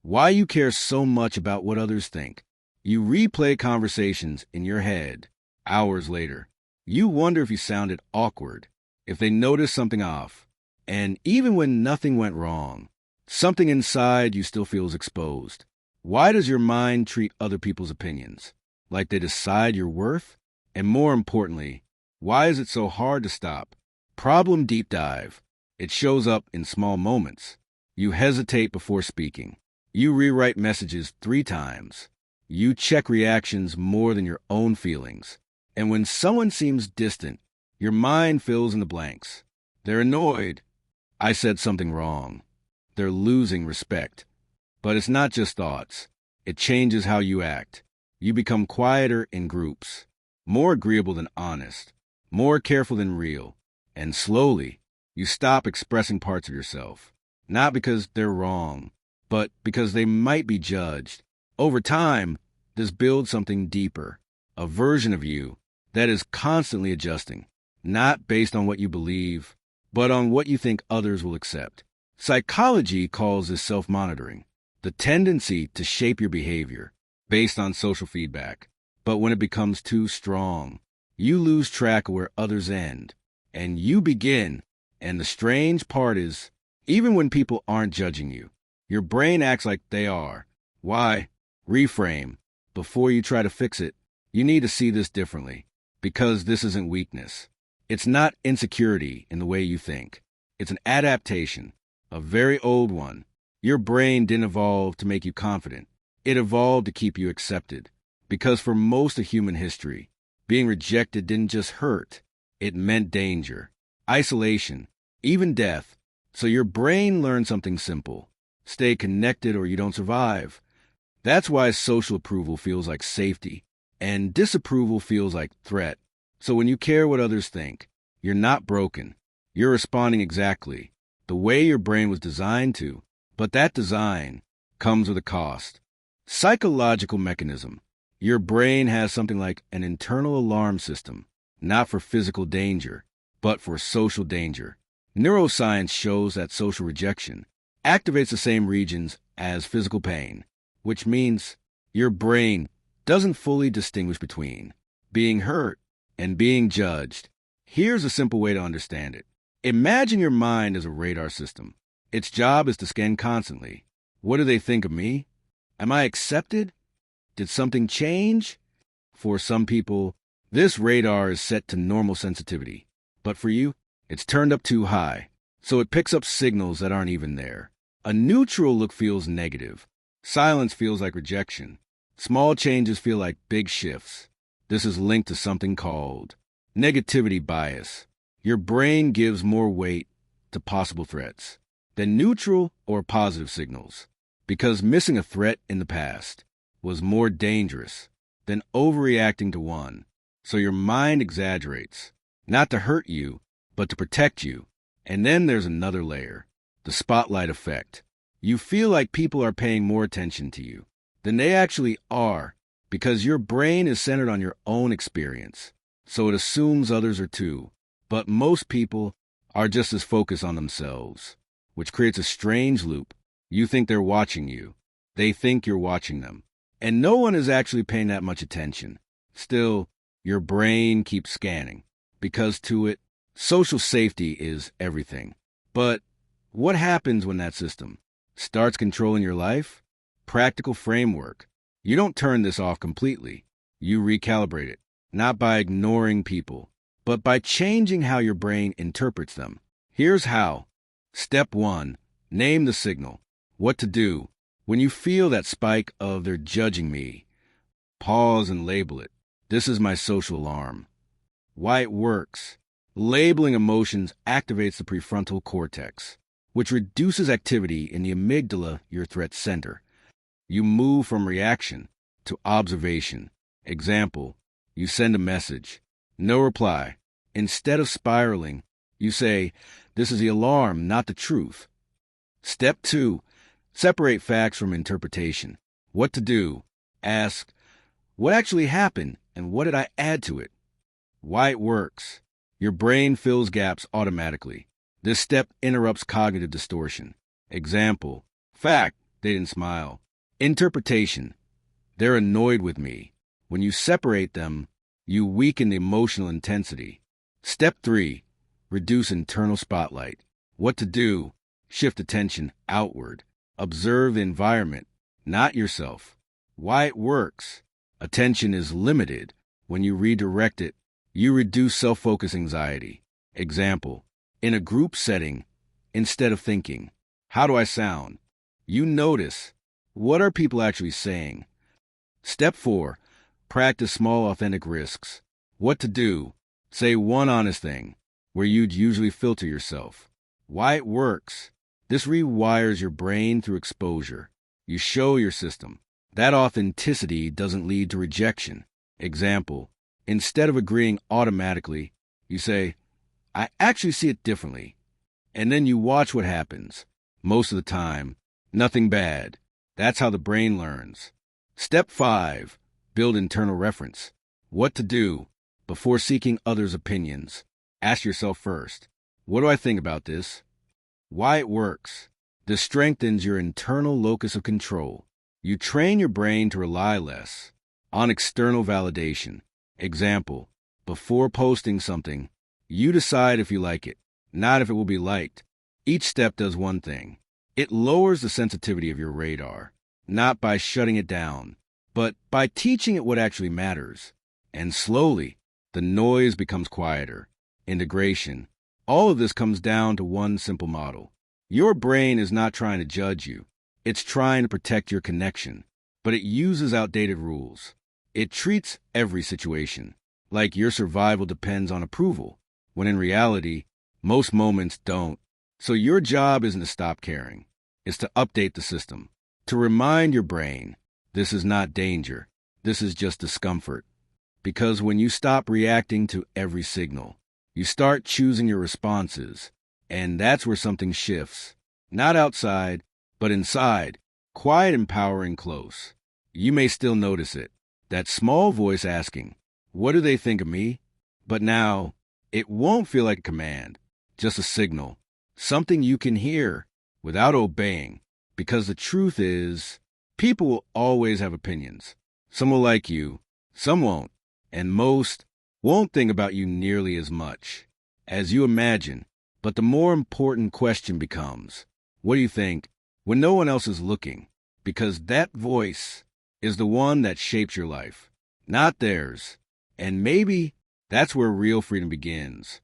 Why you care so much about what others think. You replay conversations in your head hours later. You wonder if you sounded awkward, if they noticed something off. And even when nothing went wrong, something inside you still feels exposed. Why does your mind treat other people's opinions like they decide your worth? And more importantly, why is it so hard to stop? Problem deep dive. It shows up in small moments. You hesitate before speaking. You rewrite messages 3 times. You check reactions more than your own feelings. And when someone seems distant, your mind fills in the blanks. They're annoyed. I said something wrong. They're losing respect. But it's not just thoughts. It changes how you act. You become quieter in groups, more agreeable than honest, more careful than real. And slowly, you stop expressing parts of yourself. Not because they're wrong, but because they might be judged. Over time, this builds something deeper, a version of you that is constantly adjusting, not based on what you believe, but on what you think others will accept. Psychology calls this self-monitoring, the tendency to shape your behavior based on social feedback. But when it becomes too strong, you lose track of where others end, and you begin. And the strange part is, even when people aren't judging you, your brain acts like they are. Why? Reframe. Before you try to fix it, you need to see this differently, because this isn't weakness. It's not insecurity in the way you think. It's an adaptation, a very old one. Your brain didn't evolve to make you confident. It evolved to keep you accepted. Because for most of human history, being rejected didn't just hurt. It meant danger, isolation, even death. So your brain learned something simple. Stay connected or you don't survive. That's why social approval feels like safety, and disapproval feels like threat. So when you care what others think, you're not broken. You're responding exactly the way your brain was designed to. But that design comes with a cost. Psychological mechanism. Your brain has something like an internal alarm system, not for physical danger, but for social danger. Neuroscience shows that social rejection activates the same regions as physical pain, which means your brain doesn't fully distinguish between being hurt and being judged. Here's a simple way to understand it. Imagine your mind as a radar system. Its job is to scan constantly. What do they think of me? Am I accepted? Did something change? For some people, this radar is set to normal sensitivity. But for you, it's turned up too high, so it picks up signals that aren't even there. A neutral look feels negative. Silence feels like rejection. Small changes feel like big shifts. This is linked to something called negativity bias. Your brain gives more weight to possible threats than neutral or positive signals, because missing a threat in the past was more dangerous than overreacting to one. So your mind exaggerates, not to hurt you, but to protect you. And then there's another layer, the spotlight effect. You feel like people are paying more attention to you than they actually are, because your brain is centered on your own experience. So it assumes others are too. But most people are just as focused on themselves, which creates a strange loop. You think they're watching you. They think you're watching them. And no one is actually paying that much attention. Still, your brain keeps scanning, because to it, social safety is everything. But what happens when that system starts controlling your life? Practical framework. You don't turn this off completely. You recalibrate it, not by ignoring people, but by changing how your brain interprets them. Here's how. Step 1. Name the signal. What to do. When you feel that spike of "they're judging me," pause and label it. This is my social alarm. Why it works. Labeling emotions activates the prefrontal cortex, which reduces activity in the amygdala, your threat center. You move from reaction to observation. Example, you send a message. No reply. Instead of spiraling, you say, "This is the alarm, not the truth." Step 2. Separate facts from interpretation. What to do. Ask, what actually happened and what did I add to it? Why it works. Your brain fills gaps automatically. This step interrupts cognitive distortion. Example, fact, They didn't smile. Interpretation. They're annoyed with me. When you separate them, you weaken the emotional intensity. Step 3. Reduce internal spotlight. What to do? Shift attention outward. Observe the environment, not yourself. Why it works. Attention is limited. When you redirect it, you reduce self-focus anxiety. Example, in a group setting, instead of thinking, how do I sound? You notice, what are people actually saying? Step 4. Practice small authentic risks. What to do? Say one honest thing, where you'd usually filter yourself. Why it works. This rewires your brain through exposure. You show your system. That authenticity doesn't lead to rejection. Example, instead of agreeing automatically, you say, I actually see it differently. And then you watch what happens. Most of the time, nothing bad. That's how the brain learns. Step 5. Build internal reference. What to do? Before seeking others' opinions, ask yourself first, what do I think about this? Why it works. This strengthens your internal locus of control. You train your brain to rely less on external validation. Example, before posting something, you decide if you like it, not if it will be liked. Each step does one thing. It lowers the sensitivity of your radar, not by shutting it down, but by teaching it what actually matters. And slowly, the noise becomes quieter. Integration. All of this comes down to one simple model. Your brain is not trying to judge you. It's trying to protect your connection, but it uses outdated rules. It treats every situation like your survival depends on approval, when in reality, most moments don't. So your job isn't to stop caring. It's to update the system, to remind your brain, this is not danger. This is just discomfort. Because when you stop reacting to every signal, you start choosing your responses, and that's where something shifts. Not outside, but inside, quiet, empowering, close. You may still notice it, that small voice asking, what do they think of me? But now, it won't feel like a command, just a signal, something you can hear without obeying, because the truth is, people will always have opinions. Some will like you, some won't, and most won't think about you nearly as much as you imagine. But the more important question becomes, what do you think when no one else is looking? Because that voice is the one that shapes your life, not theirs. And maybe that's where real freedom begins.